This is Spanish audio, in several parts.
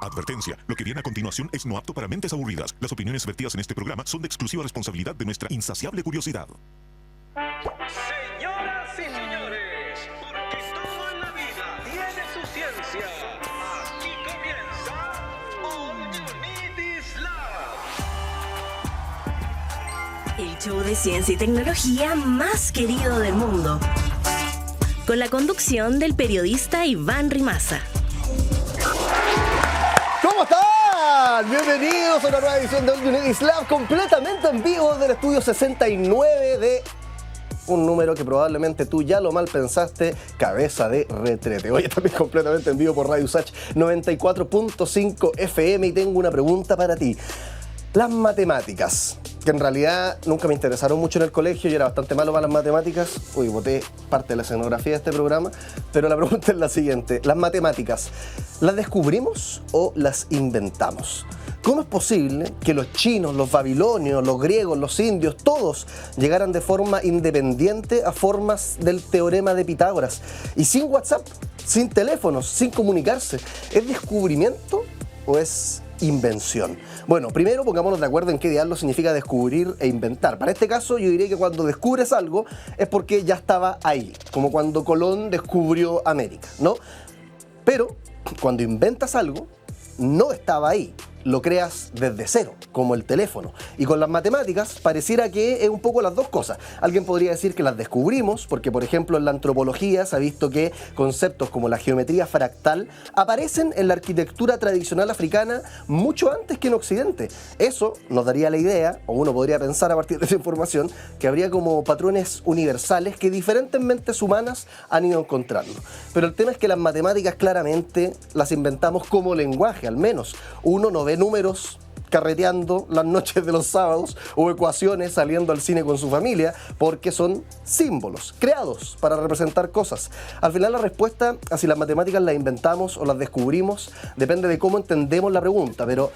Advertencia, lo que viene a continuación es no apto para mentes aburridas. Las opiniones vertidas en este programa son de exclusiva responsabilidad de nuestra insaciable curiosidad. Señoras y señores, porque todo en la vida tiene su ciencia. Aquí comienza All You Need Is Love. El show de ciencia y tecnología más querido del mundo. Con la conducción del periodista Iván Rimaza. ¿Cómo están? Bienvenidos a una nueva edición de All You Need Is Love, completamente en vivo del estudio 69 de un número que probablemente tú ya lo mal pensaste, Cabeza de Retrete. Hoy también completamente en vivo por Radio USACH 94.5 FM y tengo una pregunta para ti. Las matemáticas, que en realidad nunca me interesaron mucho en el colegio, yo era bastante malo para las matemáticas. Uy, boté parte de la escenografía de este programa, pero la pregunta es la siguiente. ¿Las matemáticas, las descubrimos o las inventamos? ¿Cómo es posible que los chinos, los babilonios, los griegos, los indios, todos llegaran de forma independiente a formas del teorema de Pitágoras? Y sin WhatsApp, sin teléfonos, sin comunicarse. ¿Es descubrimiento o es invención? Bueno, primero pongámonos de acuerdo en qué diablo significa descubrir e inventar. Para este caso yo diría que cuando descubres algo es porque ya estaba ahí, como cuando Colón descubrió América, ¿no? Pero cuando inventas algo, no estaba ahí. Lo creas desde cero, como el teléfono. Y con las matemáticas pareciera que es un poco las dos cosas. Alguien podría decir que las descubrimos, porque por ejemplo en la antropología se ha visto que conceptos como la geometría fractal aparecen en la arquitectura tradicional africana mucho antes que en Occidente. Eso nos daría la idea, o uno podría pensar a partir de esa información, que habría como patrones universales que diferentes mentes humanas han ido encontrando. Pero el tema es que las matemáticas claramente las inventamos como lenguaje, al menos. Uno no ve números carreteando las noches de los sábados o ecuaciones saliendo al cine con su familia porque son símbolos creados para representar cosas. Al final la respuesta a si las matemáticas las inventamos o las descubrimos depende de cómo entendemos la pregunta, pero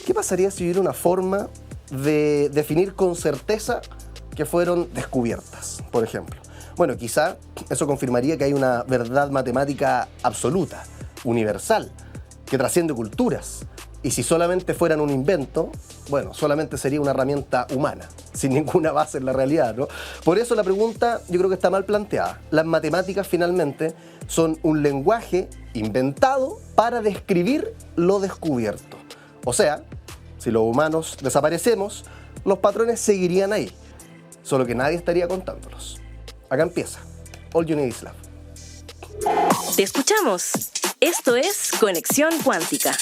¿qué pasaría si hubiera una forma de definir con certeza que fueron descubiertas, por ejemplo? Bueno, quizá eso confirmaría que hay una verdad matemática absoluta, universal, que trasciende culturas. Y si solamente fueran un invento, bueno, solamente sería una herramienta humana, sin ninguna base en la realidad, ¿no? Por eso la pregunta yo creo que está mal planteada. Las matemáticas finalmente son un lenguaje inventado para describir lo descubierto. O sea, si los humanos desaparecemos, los patrones seguirían ahí, solo que nadie estaría contándolos. Acá empieza All You Need Is Love. Te escuchamos. Esto es Conexión Cuántica.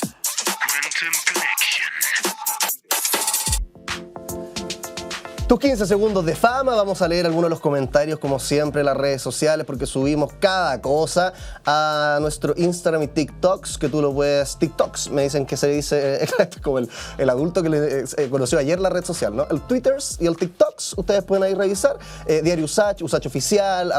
Tus 15 segundos de fama, vamos a leer algunos de los comentarios como siempre en las redes sociales porque subimos cada cosa a nuestro Instagram y TikToks, que tú lo puedes... TikToks, me dicen que se dice como el adulto que conoció ayer la red social, ¿no? El Twitters y el TikToks, ustedes pueden ahí revisar. Diario USACH, USACH Oficial,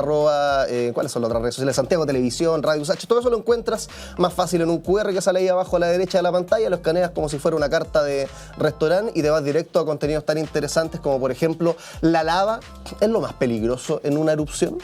¿cuáles son las otras redes sociales? Santiago Televisión, Radio USACH, todo eso lo encuentras más fácil en un QR que sale ahí abajo a la derecha de la pantalla, lo escaneas como si fuera una carta de restaurante y te vas directo a contenidos tan interesantes como por ejemplo, la lava es lo más peligroso en una erupción.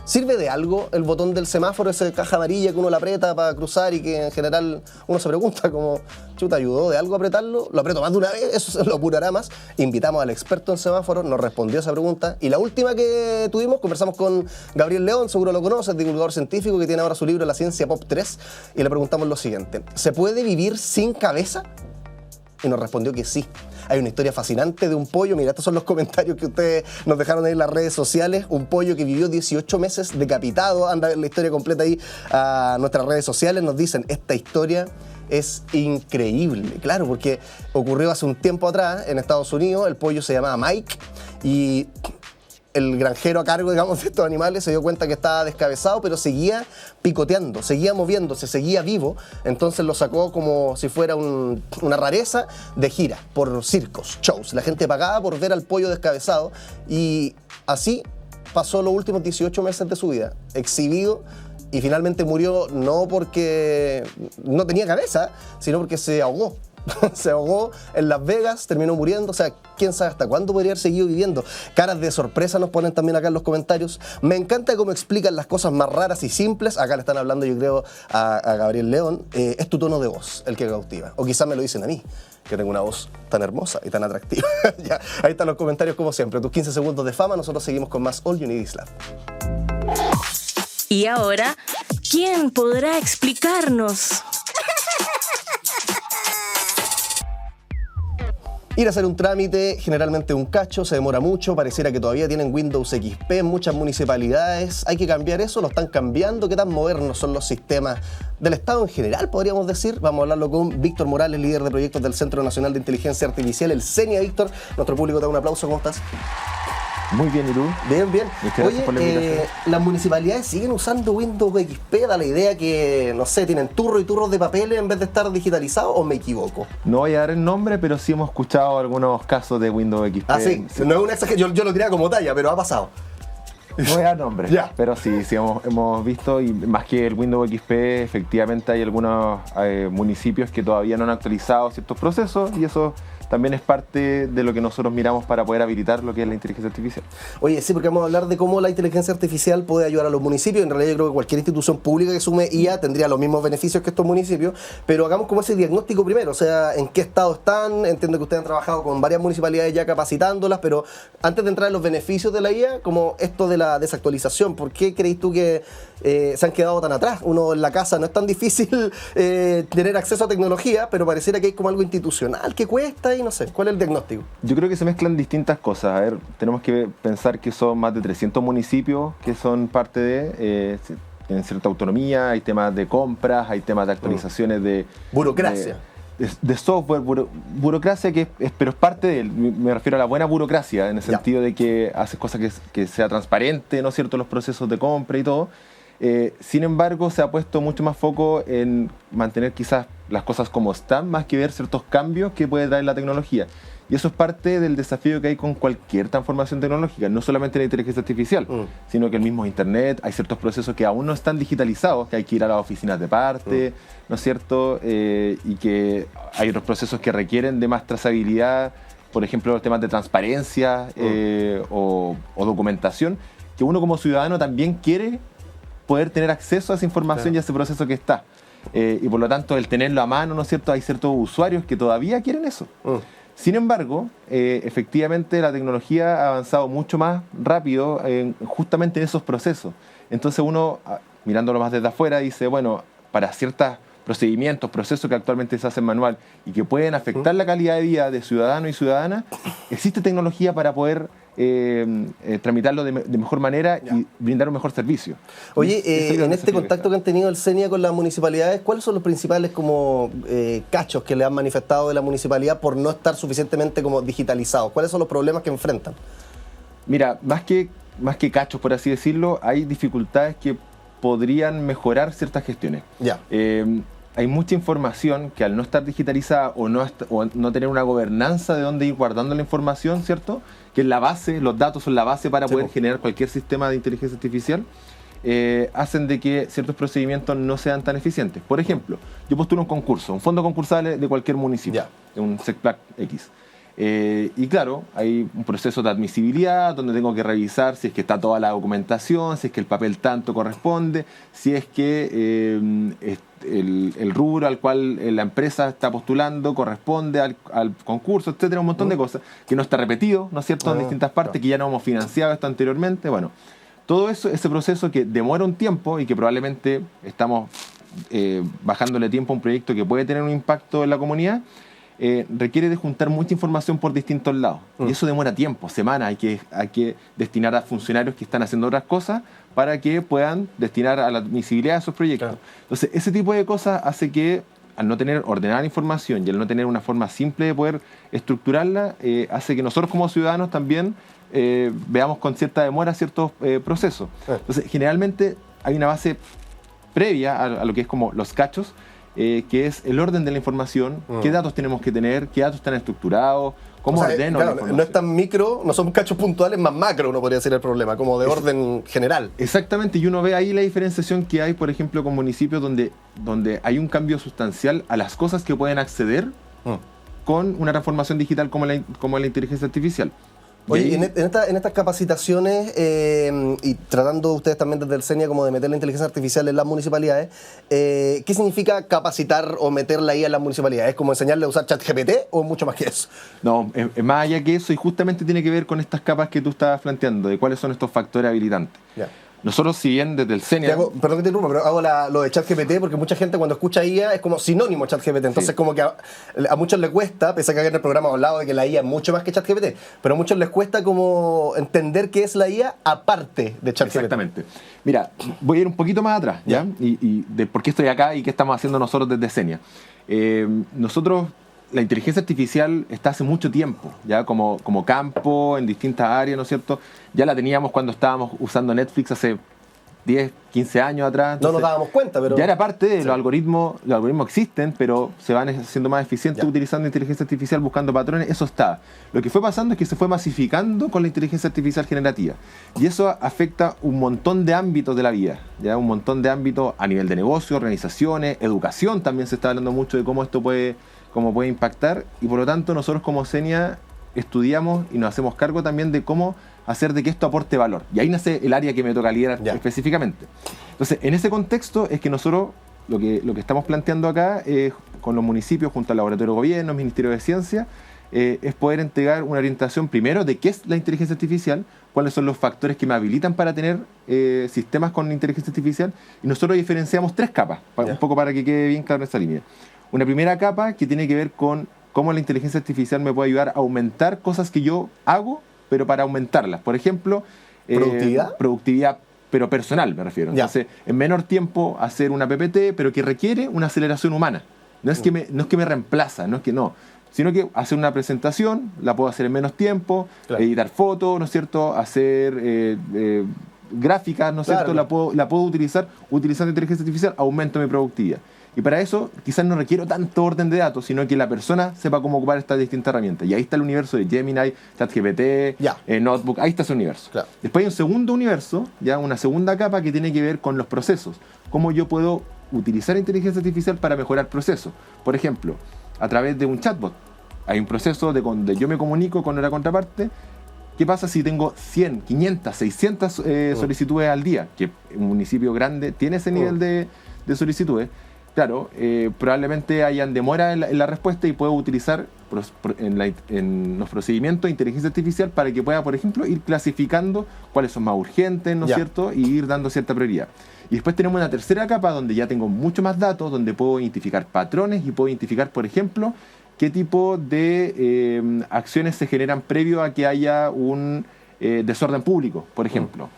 ¿Sirve de algo el botón del semáforo, esa caja amarilla que uno la aprieta para cruzar y que en general uno se pregunta como, chuta, ¿ayudó de algo apretarlo? ¿Lo aprieto más de una vez? ¿Eso lo apurará más? Invitamos al experto en semáforos, nos respondió esa pregunta. Y la última que tuvimos, conversamos con Gabriel León, seguro lo conoces, divulgador científico que tiene ahora su libro La Ciencia Pop 3, y le preguntamos lo siguiente, ¿se puede vivir sin cabeza? Y nos respondió que sí. Hay una historia fascinante de un pollo. Mira, estos son los comentarios que ustedes nos dejaron ahí en las redes sociales. Un pollo que vivió 18 meses decapitado. Anda a ver la historia completa ahí a nuestras redes sociales. Nos dicen, esta historia es increíble. Claro, porque ocurrió hace un tiempo atrás en Estados Unidos. El pollo se llamaba Mike y el granjero a cargo, digamos, de estos animales se dio cuenta que estaba descabezado, pero seguía picoteando, seguía moviéndose, seguía vivo. Entonces lo sacó como si fuera una rareza de gira por circos, shows. La gente pagaba por ver al pollo descabezado y así pasó los últimos 18 meses de su vida, exhibido, y finalmente murió no porque no tenía cabeza, sino porque se ahogó Se ahogó en Las Vegas, terminó muriendo, o sea, quién sabe hasta cuándo podría haber seguido viviendo. Caras de sorpresa nos ponen también acá en los comentarios. Me encanta cómo explican las cosas más raras y simples. Acá le están hablando, yo creo, a Gabriel León. Es tu tono de voz el que cautiva. O quizás me lo dicen a mí, que tengo una voz tan hermosa y tan atractiva. Ya, ahí están los comentarios como siempre. Tus 15 segundos de fama, nosotros seguimos con más All You Need Is Love. Y ahora, ¿quién podrá explicarnos? Ir a hacer un trámite, generalmente un cacho, se demora mucho, pareciera que todavía tienen Windows XP en muchas municipalidades. ¿Hay que cambiar eso? ¿Lo están cambiando? ¿Qué tan modernos son los sistemas del Estado en general, podríamos decir? Vamos a hablarlo con Víctor Morales, líder de proyectos del Centro Nacional de Inteligencia Artificial, el CENIA. Víctor, nuestro público te da un aplauso, ¿cómo estás? Muy bien, ¿y tú? Bien, bien. Muchas gracias por la invitación. ¿Las municipalidades siguen usando Windows XP? Da la idea que, no sé, tienen turros y turros de papeles en vez de estar digitalizados, ¿o me equivoco? No voy a dar el nombre, pero sí hemos escuchado algunos casos de Windows XP. Ah, sí. No es una exageración, yo lo diría como talla, pero ha pasado. No voy a dar nombre, Ya. pero sí hemos visto, y más que el Windows XP, efectivamente hay algunos municipios que todavía no han actualizado ciertos procesos, y eso también es parte de lo que nosotros miramos para poder habilitar lo que es la inteligencia artificial. Oye, sí, porque vamos a hablar de cómo la inteligencia artificial puede ayudar a los municipios. En realidad yo creo que cualquier institución pública que sume IA tendría los mismos beneficios que estos municipios, pero hagamos como ese diagnóstico primero, o sea, en qué estado están. Entiendo que ustedes han trabajado con varias municipalidades ya capacitándolas, pero antes de entrar en los beneficios de la IA, como esto de la desactualización, ¿por qué crees tú que se han quedado tan atrás? Uno en la casa no es tan difícil tener acceso a tecnología, pero pareciera que hay como algo institucional que cuesta y no sé, ¿cuál es el diagnóstico? Yo creo que se mezclan distintas cosas. A ver, tenemos que pensar que son más de 300 municipios que son parte de... tienen cierta autonomía, hay temas de compras, hay temas de actualizaciones de... Burocracia. De software, burocracia pero es parte de él. Me refiero a la buena burocracia, en el sentido de que haces cosas que sea transparente, ¿no es cierto?, los procesos de compra y todo. Sin embargo, se ha puesto mucho más foco en mantener quizás las cosas como están, más que ver ciertos cambios que puede traer la tecnología. Y eso es parte del desafío que hay con cualquier transformación tecnológica, no solamente la inteligencia artificial, sino que el mismo Internet. Hay ciertos procesos que aún no están digitalizados, que hay que ir a las oficinas de parte, ¿no es cierto? Y que hay otros procesos que requieren de más trazabilidad, por ejemplo, los temas de transparencia o documentación, que uno como ciudadano también quiere poder tener acceso a esa información y a ese proceso que está. Y por lo tanto, el tenerlo a mano, ¿no es cierto? Hay ciertos usuarios que todavía quieren eso. Sin embargo, efectivamente la tecnología ha avanzado mucho más rápido justamente en esos procesos. Entonces uno, mirándolo más desde afuera, dice, bueno, para ciertos procedimientos, procesos que actualmente se hacen manual y que pueden afectar la calidad de vida de ciudadanos y ciudadanas, existe tecnología para poder tramitarlo de mejor manera y brindar un mejor servicio. Oye, en este contacto que han tenido el CENIA con las municipalidades, ¿cuáles son los principales como cachos que le han manifestado de la municipalidad por no estar suficientemente como digitalizados? ¿Cuáles son los problemas que enfrentan? Mira, más que cachos, por así decirlo, hay dificultades que podrían mejorar ciertas gestiones. Ya. Hay mucha información que al no estar digitalizada o no tener una gobernanza de dónde ir guardando la información, ¿cierto? Que es la base, los datos son la base para poder generar cualquier sistema de inteligencia artificial, hacen de que ciertos procedimientos no sean tan eficientes. Por ejemplo, yo postulo un concurso, un fondo concursal de cualquier municipio, un SECPLAC X. Y claro, hay un proceso de admisibilidad donde tengo que revisar si es que está toda la documentación, si es que el papel tanto corresponde, si es que el rubro al cual la empresa está postulando corresponde al concurso, etcétera, un montón de cosas que no está repetido, ¿no es cierto?, en distintas partes, que ya no hemos financiado esto anteriormente. Bueno, todo eso, ese proceso que demora un tiempo y que probablemente estamos bajándole tiempo a un proyecto que puede tener un impacto en la comunidad, requiere de juntar mucha información por distintos lados. Y eso demora tiempo, semanas. Hay que destinar a funcionarios que están haciendo otras cosas para que puedan destinar a la admisibilidad de esos proyectos. Claro. Entonces, ese tipo de cosas hace que, al no tener ordenada la información y al no tener una forma simple de poder estructurarla, hace que nosotros como ciudadanos también veamos con cierta demora ciertos procesos. Entonces, generalmente hay una base previa a lo que es como los cachos, que es el orden de la información, qué datos tenemos que tener, qué datos están estructurados, cómo ordeno la información. No es tan micro, no son cachos puntuales, más macro uno podría ser el problema, como de orden general. Exactamente, y uno ve ahí la diferenciación que hay, por ejemplo, con municipios donde hay un cambio sustancial a las cosas que pueden acceder con una transformación digital como la inteligencia artificial. Oye, Y en estas capacitaciones, y tratando ustedes también desde el CENIA como de meter la inteligencia artificial en las municipalidades, ¿qué significa capacitar o meterla ahí en las municipalidades? ¿Es como enseñarle a usar ChatGPT o mucho más que eso? No, es más allá que eso, y justamente tiene que ver con estas capas que tú estabas planteando, de cuáles son estos factores habilitantes. Ya. Nosotros, si bien desde el CENIA... Perdón que te interrumpa, pero hago lo de ChatGPT porque mucha gente cuando escucha IA es como sinónimo a ChatGPT. Entonces como que a muchos les cuesta, pese a que acá en el programa hemos hablado de que la IA es mucho más que ChatGPT, pero a muchos les cuesta como entender qué es la IA aparte de ChatGPT. Exactamente. Mira, voy a ir un poquito más atrás, ¿ya? Y de por qué estoy acá y qué estamos haciendo nosotros desde CENIA. Nosotros... La inteligencia artificial está hace mucho tiempo, ya como campo, en distintas áreas, ¿no es cierto? Ya la teníamos cuando estábamos usando Netflix hace 10, 15 años atrás. Entonces, no nos dábamos cuenta, pero... Ya era parte de los algoritmos existen, pero se van haciendo más eficientes utilizando inteligencia artificial, buscando patrones, eso está. Lo que fue pasando es que se fue masificando con la inteligencia artificial generativa. Y eso afecta un montón de ámbitos de la vida, ya un montón de ámbitos a nivel de negocio, organizaciones, educación, también se está hablando mucho de cómo esto puede impactar, y por lo tanto nosotros como CENIA estudiamos y nos hacemos cargo también de cómo hacer de que esto aporte valor. Y ahí nace el área que me toca liderar específicamente. Entonces, en ese contexto es que nosotros lo que estamos planteando acá con los municipios, junto al Laboratorio de Gobierno, Ministerio de Ciencia, es poder entregar una orientación primero de qué es la inteligencia artificial, cuáles son los factores que me habilitan para tener sistemas con inteligencia artificial, y nosotros diferenciamos 3 capas, un poco para que quede bien claro esta línea. Una primera capa que tiene que ver con cómo la inteligencia artificial me puede ayudar a aumentar cosas que yo hago, pero para aumentarlas. Por ejemplo, ¿productividad? Productividad, pero personal me refiero. Entonces, en menor tiempo hacer una PPT, pero que requiere una aceleración humana. No es que me reemplaza, sino que hacer una presentación, la puedo hacer en menos tiempo, editar fotos, ¿no es cierto? Hacer gráficas, ¿no es cierto? La puedo utilizar utilizando inteligencia artificial, aumento mi productividad. Y para eso quizás no requiero tanto orden de datos, sino que la persona sepa cómo ocupar estas distintas herramientas. Y ahí está el universo de Gemini, ChatGPT, Notebook, ahí está ese universo. Claro. Después hay un segundo universo, ya una segunda capa que tiene que ver con los procesos. Cómo yo puedo utilizar inteligencia artificial para mejorar procesos. Por ejemplo, a través de un chatbot. Hay un proceso donde yo me comunico con la contraparte. ¿Qué pasa si tengo 100, 500, 600 solicitudes al día? Que un municipio grande tiene ese nivel de solicitudes. Claro, probablemente hayan demora en la respuesta, y puedo utilizar en los procedimientos de inteligencia artificial para que pueda, por ejemplo, ir clasificando cuáles son más urgentes, ¿no es cierto? Y ir dando cierta prioridad. Y después tenemos una tercera capa donde ya tengo mucho más datos, donde puedo identificar patrones y puedo identificar, por ejemplo, qué tipo de acciones se generan previo a que haya un desorden público, por ejemplo.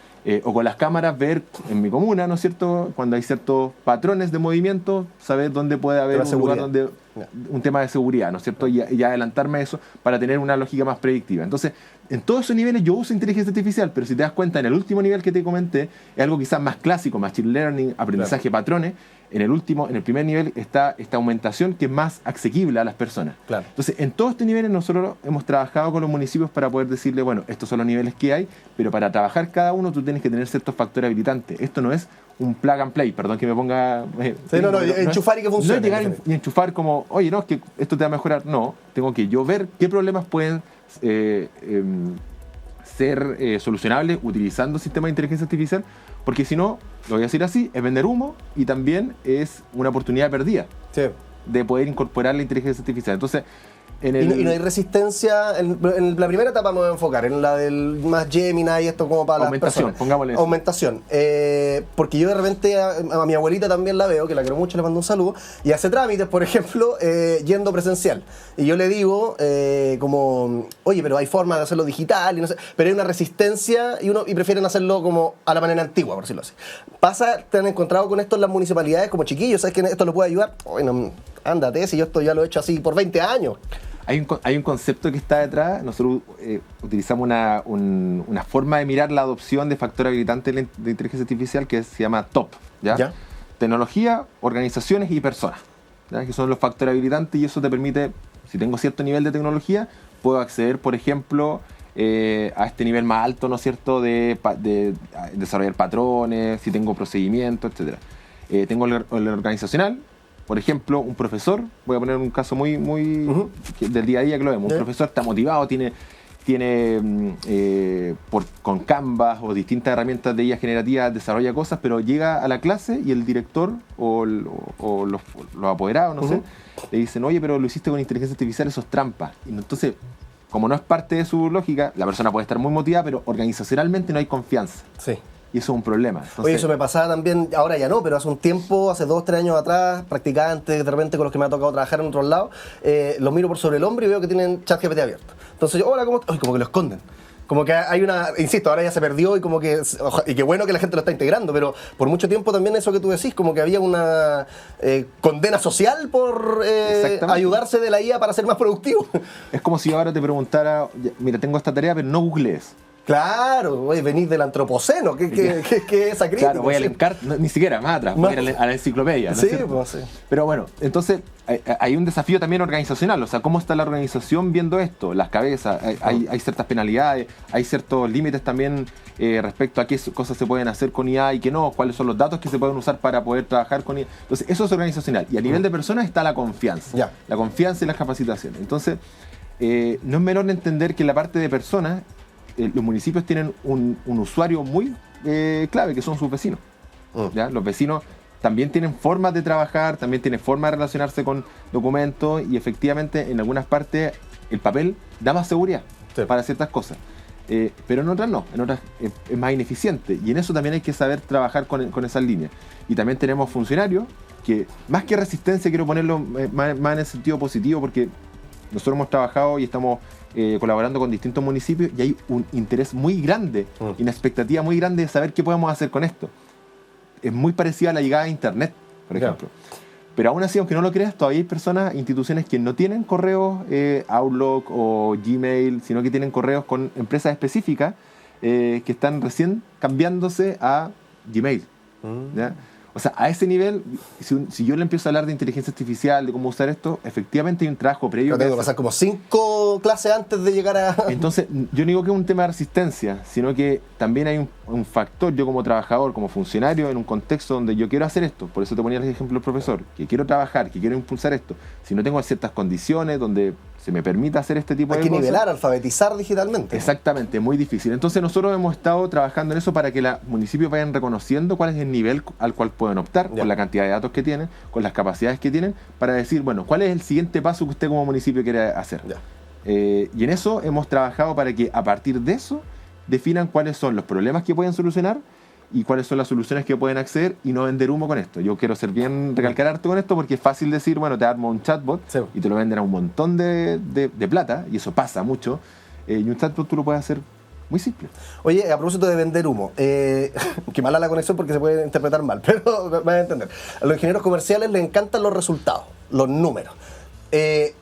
O con las cámaras ver en mi comuna, ¿no es cierto?, cuando hay ciertos patrones de movimiento, saber dónde puede haber un tema de seguridad, ¿no es cierto?, y adelantarme a eso para tener una lógica más predictiva. Entonces, en todos esos niveles yo uso inteligencia artificial, pero si te das cuenta, en el último nivel que te comenté, es algo quizás más clásico, machine learning, aprendizaje de patrones. En el primer nivel está esta aumentación que es más asequible a las personas. Claro. Entonces, en todos estos niveles nosotros hemos trabajado con los municipios para poder decirle, bueno, estos son los niveles que hay, pero para trabajar cada uno tú tienes que tener ciertos factores habilitantes. Esto no es un plug and play, perdón que me ponga... enchufar y que funcione. No es llegar y enchufar como, oye, no, es que esto te va a mejorar. No, tengo que yo ver qué problemas pueden ser solucionables utilizando sistemas de inteligencia artificial, porque si no, lo voy a decir así, es vender humo, y también es una oportunidad perdida de poder incorporar la inteligencia artificial. Entonces, y no hay resistencia. En la primera etapa me voy a enfocar, en la del más Gemini y esto como para aumentación, las personas. Pongámosle eso. Aumentación. Porque yo de repente a mi abuelita también la veo, que la quiero mucho, le mando un saludo, y hace trámites, por ejemplo, yendo presencial. Y yo le digo como, oye, pero hay forma de hacerlo digital, y no sé, pero hay una resistencia y prefieren hacerlo como a la manera antigua, por decirlo así. ¿Te han encontrado con esto en las municipalidades como chiquillos? ¿Sabes que esto lo puede ayudar? Bueno, ándate, si yo esto ya lo he hecho así por 20 años. Hay un concepto que está detrás. Nosotros utilizamos una forma de mirar la adopción de factor habilitante de inteligencia artificial que se llama TOP. ¿Ya? Tecnología, organizaciones y personas, ¿ya? Que son los factores habilitantes, y eso te permite, si tengo cierto nivel de tecnología, puedo acceder, por ejemplo, a este nivel más alto, ¿no es cierto?, de desarrollar patrones, si tengo procedimientos, etc. Tengo el organizacional, por ejemplo, un profesor, voy a poner un caso muy del día a día que lo vemos, un profesor está motivado, tiene con Canvas o distintas herramientas de IA generativas, desarrolla cosas, pero llega a la clase y el director o los apoderados, no sé, le dicen, oye, pero lo hiciste con inteligencia artificial, eso es trampa. Y entonces, como no es parte de su lógica, la persona puede estar muy motivada, pero organizacionalmente no hay confianza. Sí. Y eso es un problema. Entonces, oye, eso me pasaba también, ahora ya no, pero hace un tiempo, hace 2 o 3 años atrás, practicantes, de repente con los que me ha tocado trabajar en otros lados, los miro por sobre el hombro y veo que tienen ChatGPT abierto. Entonces yo, hola, ¿cómo estás? Como que lo esconden. Como que hay una, insisto, ahora ya se perdió y como que, y qué bueno que la gente lo está integrando, pero por mucho tiempo también eso que tú decís, como que había una condena social por ayudarse de la IA para ser más productivo. Es como si ahora te preguntara, mira, tengo esta tarea, pero no googlees. Claro, oye, venís del antropoceno, ¿qué es esa crítica? Claro, voy a linkar, ni siquiera más atrás, voy a ir a la enciclopedia. ¿no? Sí, pues sí. Pero bueno, entonces hay un desafío también organizacional, o sea, ¿cómo está la organización viendo esto? Las cabezas, hay ciertas penalidades, hay ciertos límites también respecto a qué cosas se pueden hacer con IA y qué no, cuáles son los datos que se pueden usar para poder trabajar con IA. Entonces, eso es organizacional. Y a nivel de personas está la confianza. La confianza y las capacitaciones. Entonces, no es menor entender que en la parte de personas, los municipios tienen un usuario muy clave, que son sus vecinos. ¿Ya? Los vecinos también tienen formas de trabajar, también tienen formas de relacionarse con documentos y efectivamente en algunas partes el papel da más seguridad para ciertas cosas. Pero en otras no, en otras es más ineficiente y en eso también hay que saber trabajar con esas líneas. Y también tenemos funcionarios que, más que resistencia, quiero ponerlo más en el sentido positivo, porque nosotros hemos trabajado y estamos colaborando con distintos municipios y hay un interés muy grande y una expectativa muy grande de saber qué podemos hacer con esto. Es muy parecida a la llegada a Internet, por ejemplo. Pero aún así, aunque no lo creas, todavía hay personas, instituciones que no tienen correos Outlook o Gmail, sino que tienen correos con empresas específicas que están recién cambiándose a Gmail. ¿Ya? O sea, a ese nivel, si yo le empiezo a hablar de inteligencia artificial, de cómo usar esto, efectivamente hay un trabajo previo. Tengo que pasar como 5 clases antes de llegar a... Entonces, yo no digo que es un tema de resistencia, sino que también hay un factor, yo como trabajador, como funcionario, en un contexto donde yo quiero hacer esto, por eso te ponía el ejemplo del profesor, que quiero trabajar, que quiero impulsar esto. Si no tengo ciertas condiciones donde se me permita hacer este tipo de cosas... Hay que nivelar, alfabetizar digitalmente. Exactamente, muy difícil. Entonces nosotros hemos estado trabajando en eso para que los municipios vayan reconociendo cuál es el nivel al cual pueden optar, con la cantidad de datos que tienen, con las capacidades que tienen, para decir, bueno, ¿cuál es el siguiente paso que usted como municipio quiere hacer? Y en eso hemos trabajado para que a partir de eso definan cuáles son los problemas que pueden solucionar y cuáles son las soluciones que pueden acceder y no vender humo con esto. Yo quiero ser bien recalcar harto con esto porque es fácil decir, bueno, te armo un chatbot y te lo venden a un montón de plata, y eso pasa mucho, y un chatbot tú lo puedes hacer muy simple. Oye, a propósito de vender humo, qué mala la conexión porque se puede interpretar mal, pero me van a entender. A los ingenieros comerciales les encantan los resultados, los números.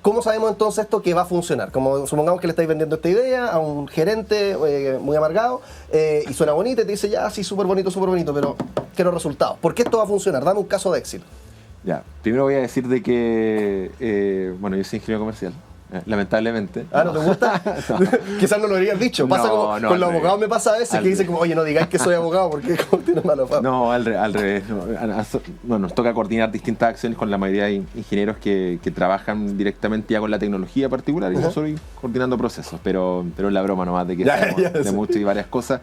¿Cómo sabemos entonces esto que va a funcionar? Como supongamos que le estáis vendiendo esta idea a un gerente muy amargado y suena bonito y te dice, ya, sí, súper bonito, pero quiero resultados. ¿Por qué esto va a funcionar? Dame un caso de éxito. Ya, primero voy a decir de que, bueno, yo soy ingeniero comercial. Lamentablemente. ¿No te gusta? No. Quizás no lo habrías dicho. Pasa con los abogados me pasa a veces que dicen como, oye, no digáis que soy abogado porque tiene mala fama. No, al revés. No, nos toca coordinar distintas acciones con la mayoría de ingenieros que trabajan directamente ya con la tecnología particular y yo estoy coordinando procesos, pero es la broma nomás de que de muchas y varias cosas.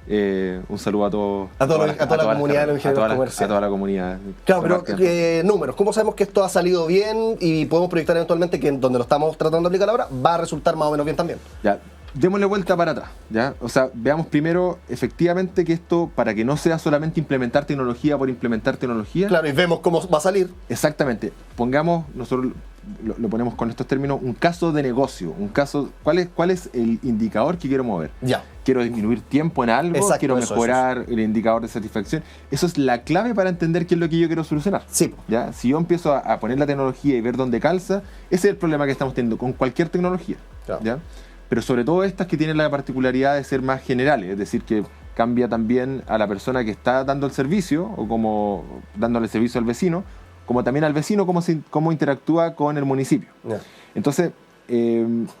Un saludo a toda la comunidad de los ingenieros comerciales. A toda la comunidad. Claro, pero números. ¿Cómo sabemos que esto ha salido bien y podemos proyectar eventualmente que donde lo estamos tratando de aplicar ahora va a resultar más o menos bien también? Ya, démosle vuelta para atrás, ¿ya? O sea, veamos primero efectivamente que esto, para que no sea solamente implementar tecnología por implementar tecnología. Claro, y vemos cómo va a salir. Exactamente. Pongamos, nosotros lo ponemos con estos términos, un caso de negocio. Un caso, ¿cuál es el indicador que quiero mover? Ya. Quiero disminuir tiempo en algo, quiero mejorar el indicador de satisfacción. Eso es la clave para entender qué es lo que yo quiero solucionar. Sí. ¿Ya? Si yo empiezo a poner la tecnología y ver dónde calza, ese es el problema que estamos teniendo con cualquier tecnología. Claro. ¿Ya? Pero sobre todo estas que tienen la particularidad de ser más generales, es decir, que cambia también a la persona que está dando el servicio o como dándole el servicio al vecino, como también al vecino cómo interactúa con el municipio. Yeah. Entonces,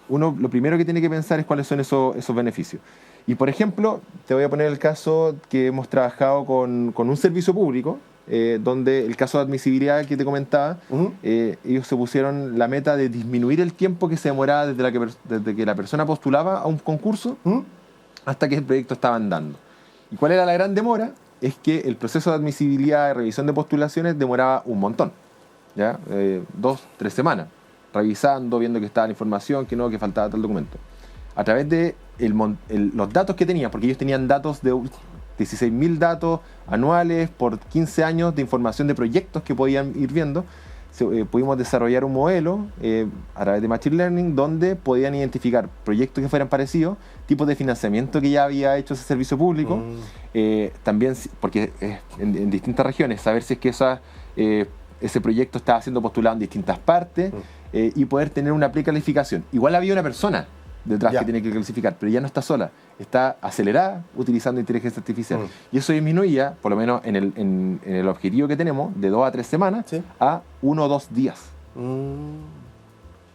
uno lo primero que tiene que pensar es cuáles son esos beneficios. Y por ejemplo, te voy a poner el caso que hemos trabajado con un servicio público, donde el caso de admisibilidad que te comentaba, ellos se pusieron la meta de disminuir el tiempo que se demoraba desde que la persona postulaba a un concurso hasta que el proyecto estaba andando. ¿Y cuál era la gran demora? Es que el proceso de admisibilidad y revisión de postulaciones demoraba un montón, ¿ya? 2-3 semanas, revisando, viendo que estaba la información, que no, que faltaba tal documento. A través de los datos que tenían, porque ellos tenían datos de 16.000 datos anuales por 15 años de información de proyectos que podían ir viendo, pudimos desarrollar un modelo a través de Machine Learning donde podían identificar proyectos que fueran parecidos, tipos de financiamiento que ya había hecho ese servicio público, también, porque en distintas regiones, saber si es que ese proyecto estaba siendo postulado en distintas partes y poder tener una precalificación. Igual había una persona detrás que tiene que clasificar, pero ya no está sola, está acelerada utilizando inteligencia artificial. Y eso disminuía, por lo menos en el objetivo que tenemos, de 2 a 3 semanas a 1 o 2 días.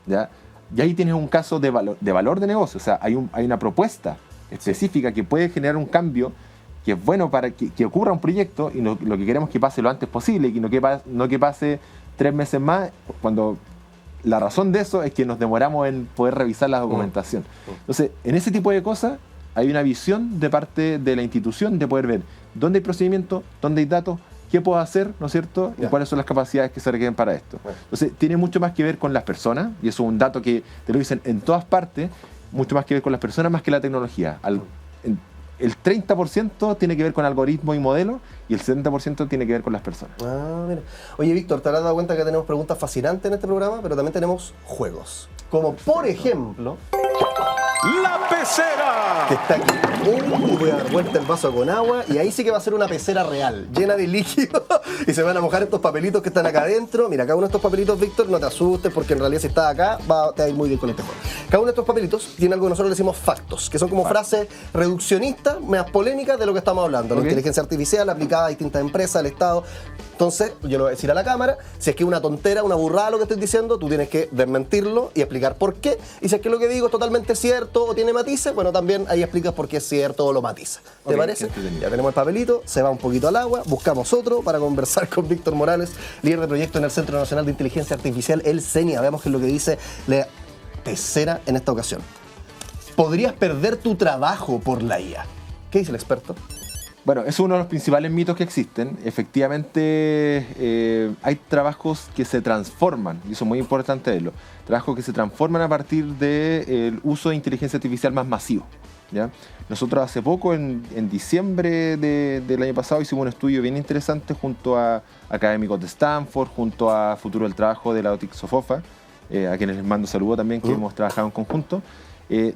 ¿Ya? Y ahí tienes un caso de valor de negocio, o sea, hay una propuesta específica que puede generar un cambio que es bueno para que ocurra un proyecto y lo que queremos es que pase lo antes posible y no que pase 3 meses más, cuando la razón de eso es que nos demoramos en poder revisar la documentación. Entonces, en ese tipo de cosas hay una visión de parte de la institución de poder ver dónde hay procedimiento, dónde hay datos, qué puedo hacer, ¿no es cierto? Y cuáles son las capacidades que se requieren para esto. Entonces, tiene mucho más que ver con las personas, y eso es un dato que te lo dicen en todas partes, mucho más que ver con las personas más que la tecnología. El 30% tiene que ver con algoritmos y modelos y el 70% tiene que ver con las personas. Mira. Oye, Víctor, te habrás dado cuenta que tenemos preguntas fascinantes en este programa, pero también tenemos juegos. Como por ejemplo... ¡La pecera! Que está aquí. Voy a dar vuelta el vaso con agua y ahí sí que va a ser una pecera real, llena de líquido y se van a mojar estos papelitos que están acá adentro. Mira, cada uno de estos papelitos, Víctor, no te asustes porque en realidad si estás acá te va a ir muy bien con este juego. Cada uno de estos papelitos tiene algo que nosotros le decimos factos, que son como frases reduccionistas, más polémicas de lo que estamos hablando. La inteligencia artificial aplicada a distintas empresas, al Estado. Entonces, yo le voy a decir a la cámara, si es que es una tontera, una burrada lo que estoy diciendo, tú tienes que desmentirlo y explicar por qué. Y si es que lo que digo es totalmente cierto o tiene matices, bueno, también ahí explicas por qué es cierto o lo matiza. ¿Te parece? Ya tenemos el papelito, se va un poquito al agua, buscamos otro para conversar con Víctor Morales, líder de proyecto en el Centro Nacional de Inteligencia Artificial, el CENIA. Veamos qué es lo que dice la pecera en esta ocasión. Podrías perder tu trabajo por la IA. ¿Qué dice el experto? Bueno, es uno de los principales mitos que existen. Efectivamente, hay trabajos que se transforman, y eso es muy importante verlo. Trabajos que se transforman a partir del uso de inteligencia artificial más masivo, ¿ya? Nosotros hace poco, en diciembre del año pasado, hicimos un estudio bien interesante junto a académicos de Stanford, junto a Futuro del Trabajo de la OTIC Sofofa, a quienes les mando saludo también, que hemos trabajado en conjunto.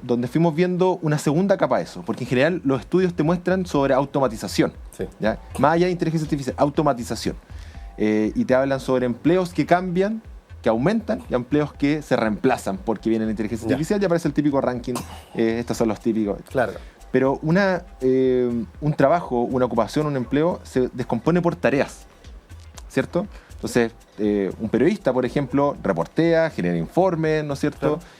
Donde fuimos viendo una segunda capa de eso, porque en general los estudios te muestran sobre automatización, ¿ya? Más allá de inteligencia artificial, automatización. Y te hablan sobre empleos que cambian, que aumentan, y empleos que se reemplazan porque viene la inteligencia artificial, ya aparece el típico ranking, estos son los típicos. Claro. Pero un trabajo, una ocupación, un empleo, se descompone por tareas, ¿cierto? Entonces, un periodista, por ejemplo, reportea, genera informes, ¿no es cierto? Claro.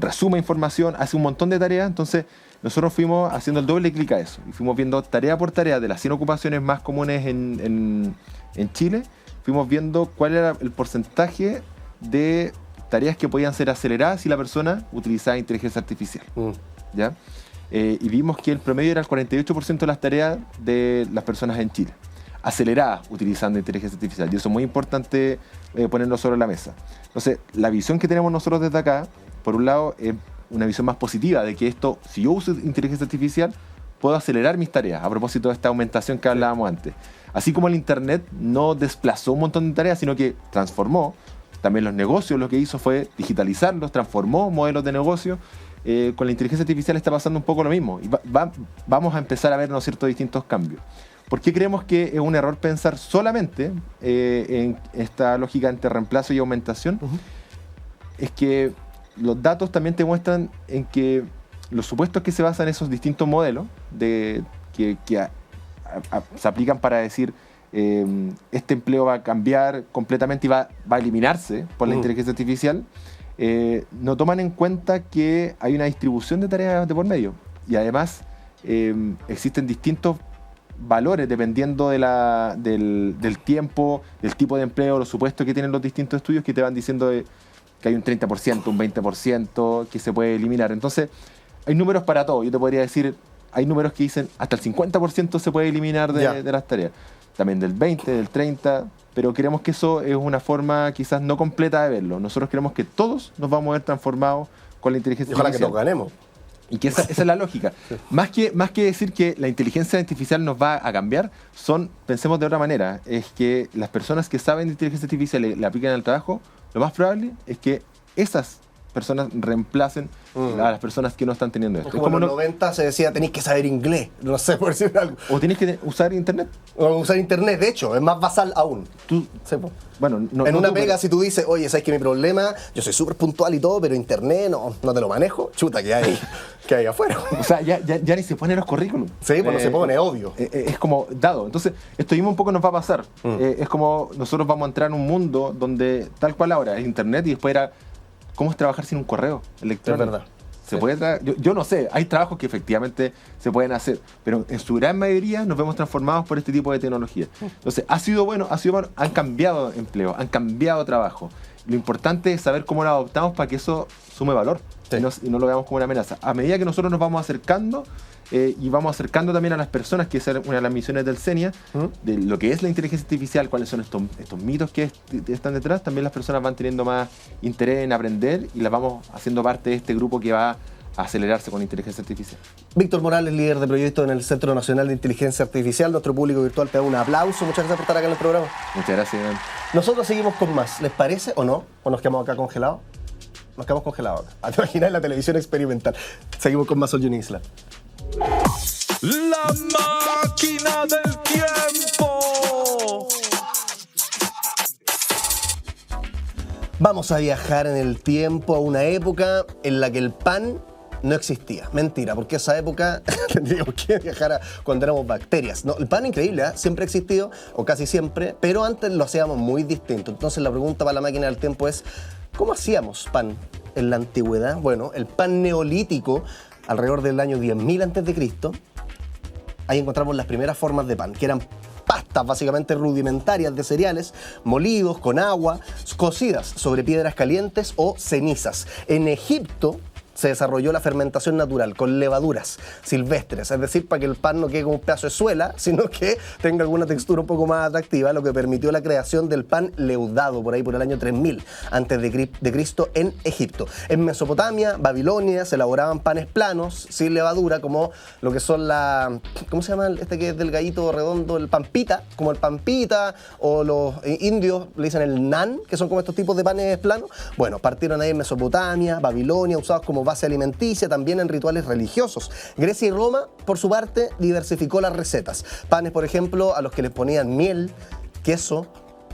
Resume información, hace un montón de tareas. Entonces nosotros fuimos haciendo el doble clic a eso y fuimos viendo tarea por tarea de las 100 ocupaciones más comunes en Chile. Fuimos viendo cuál era el porcentaje de tareas que podían ser aceleradas si la persona utilizaba inteligencia artificial, ¿ya? Y vimos que el promedio era el 48% de las tareas de las personas en Chile aceleradas utilizando inteligencia artificial, y eso es muy importante ponerlo sobre la mesa. Entonces, la visión que tenemos nosotros desde acá, por un lado, es una visión más positiva de que esto, si yo uso inteligencia artificial, puedo acelerar mis tareas, a propósito de esta aumentación que hablábamos antes. Así como el Internet no desplazó un montón de tareas, sino que transformó, también los negocios lo que hizo fue digitalizarlos, transformó modelos de negocio. Con la inteligencia artificial está pasando un poco lo mismo, y vamos a empezar a ver, ¿no es cierto?, distintos cambios. ¿Por qué creemos que es un error pensar solamente en esta lógica entre reemplazo y aumentación? Es que los datos también te muestran en que los supuestos que se basan en esos distintos modelos que se aplican para decir este empleo va a cambiar completamente y va a eliminarse por la inteligencia artificial, no toman en cuenta que hay una distribución de tareas de por medio, y además existen distintos valores dependiendo del tiempo, del tipo de empleo, los supuestos que tienen los distintos estudios que te van diciendo que hay un 30%, un 20% que se puede eliminar. Entonces, hay números para todo. Yo te podría decir, hay números que dicen hasta el 50% se puede eliminar de las tareas. También del 20, del 30, pero creemos que eso es una forma quizás no completa de verlo. Nosotros creemos que todos nos vamos a ver transformados con la inteligencia Ojalá artificial. que nos ganemos. Y que esa es la lógica. Más que decir que la inteligencia artificial nos va a cambiar, pensemos de otra manera, es que las personas que saben de inteligencia artificial y la aplican al trabajo, lo más probable es que esas personas reemplacen a las personas que no están teniendo esto. Como en los 90 se decía, tenéis que saber inglés, no sé, por decir algo. O tienes que usar internet. O usar internet, de hecho, es más basal aún. Bueno, en una pega, si tú dices, oye, ¿sabes que mi problema? Yo soy súper puntual y todo, pero internet no te lo manejo. Chuta, que hay afuera. O sea, ya ni se ponen los currículums. Sí, pues no se pone, obvio. Es como dado. Entonces, esto mismo un poco nos va a pasar. Es como nosotros vamos a entrar en un mundo donde, tal cual ahora, es internet y después era, ¿cómo es trabajar sin un correo electrónico? Es verdad. Se puede yo no sé, hay trabajos que efectivamente se pueden hacer, pero en su gran mayoría nos vemos transformados por este tipo de tecnología. Entonces, ha sido bueno, han cambiado empleo, han cambiado trabajo. Lo importante es saber cómo lo adoptamos para que eso sume valor y no lo veamos como una amenaza. A medida que nosotros nos vamos acercando y vamos acercando también a las personas, que es una de las misiones del CENIA, de lo que es la inteligencia artificial, cuáles son estos mitos que están detrás, también las personas van teniendo más interés en aprender y las vamos haciendo parte de este grupo que va a acelerarse con inteligencia artificial. Víctor Morales, líder de proyecto en el Centro Nacional de Inteligencia Artificial, nuestro público virtual te da un aplauso. Muchas gracias por estar acá en el programa. Muchas gracias, Iván. Nosotros seguimos con más, ¿les parece o no? ¿O nos quedamos acá congelados? Nos quedamos congelados acá. ¿Te imaginas la televisión experimental? Seguimos con más All You Need Islam. La máquina del tiempo. Vamos a viajar en el tiempo a una época en la que el pan no existía. Mentira, porque esa época tendríamos que viajar a cuando éramos bacterias. No, el pan increíble, siempre ha existido, o casi siempre, pero antes lo hacíamos muy distinto. Entonces la pregunta para la máquina del tiempo es, ¿cómo hacíamos pan en la antigüedad? Bueno, el pan neolítico, alrededor del año 10.000 a.C., ahí encontramos las primeras formas de pan, que eran pastas básicamente rudimentarias de cereales, molidos con agua, cocidas sobre piedras calientes o cenizas. En Egipto se desarrolló la fermentación natural con levaduras silvestres, es decir, para que el pan no quede como un pedazo de suela, sino que tenga alguna textura un poco más atractiva, lo que permitió la creación del pan leudado por ahí por el año 3000 antes de Cristo en Egipto. En Mesopotamia, Babilonia, se elaboraban panes planos, sin levadura, como lo que son ¿cómo se llama este que es delgadito, redondo? El pampita, como el pampita, o los indios le dicen el nan, que son como estos tipos de panes planos. Bueno, partieron ahí en Mesopotamia, Babilonia, usados como base alimenticia, también en rituales religiosos. Grecia y Roma, por su parte, diversificó las recetas. Panes, por ejemplo, a los que les ponían miel, queso,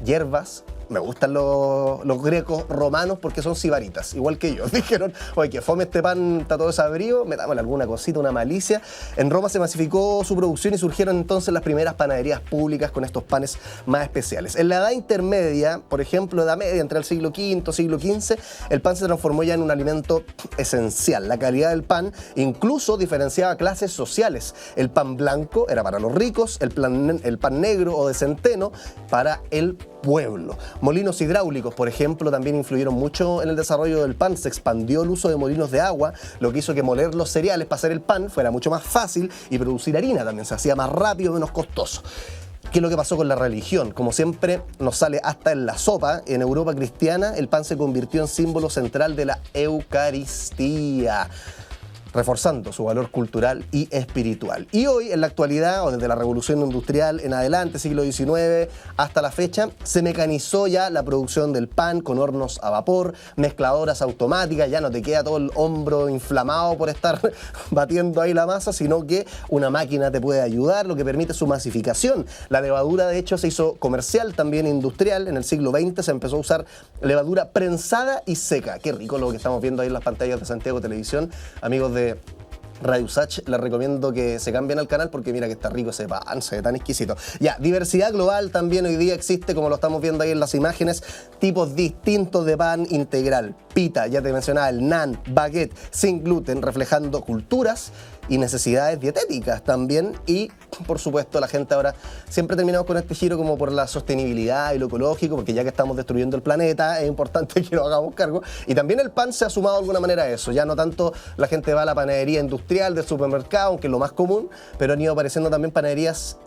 hierbas. Me gustan los griegos romanos porque son sibaritas, igual que yo. Dijeron, oye, que fome este pan, está todo desabrido, metámosle alguna cosita, una malicia. En Roma se masificó su producción y surgieron entonces las primeras panaderías públicas con estos panes más especiales. En la Edad Intermedia, por ejemplo, Edad Media, entre el siglo V, siglo XV, el pan se transformó ya en un alimento esencial. La calidad del pan incluso diferenciaba clases sociales. El pan blanco era para los ricos, el pan negro o de centeno para el pueblo. Molinos hidráulicos, por ejemplo, también influyeron mucho en el desarrollo del pan. Se expandió el uso de molinos de agua, lo que hizo que moler los cereales para hacer el pan fuera mucho más fácil y producir harina también se hacía más rápido, menos costoso. ¿Qué es lo que pasó con la religión? Como siempre nos sale hasta en la sopa, en Europa cristiana el pan se convirtió en símbolo central de la Eucaristía, reforzando su valor cultural y espiritual. Y hoy, en la actualidad, o desde la Revolución Industrial en adelante, siglo XIX, hasta la fecha, se mecanizó ya la producción del pan con hornos a vapor, mezcladoras automáticas, ya no te queda todo el hombro inflamado por estar batiendo ahí la masa, sino que una máquina te puede ayudar, lo que permite su masificación. La levadura, de hecho, se hizo comercial, también industrial. En el siglo XX se empezó a usar levadura prensada y seca. Qué rico lo que estamos viendo ahí en las pantallas de Santiago Televisión. Amigos de Radio Usach, les recomiendo que se cambien al canal porque mira que está rico ese pan, se ve tan exquisito. Ya, diversidad global también hoy día existe, como lo estamos viendo ahí en las imágenes, tipos distintos de pan integral. Pita, ya te mencionaba, el naan, baguette, sin gluten, reflejando culturas y necesidades dietéticas también. Y por supuesto la gente ahora siempre terminamos con este giro como por la sostenibilidad y lo ecológico, porque ya que estamos destruyendo el planeta es importante que nos hagamos cargo. Y también el pan se ha sumado de alguna manera a eso. Ya no tanto la gente va a la panadería industrial del supermercado, aunque es lo más común, pero han ido apareciendo también panaderías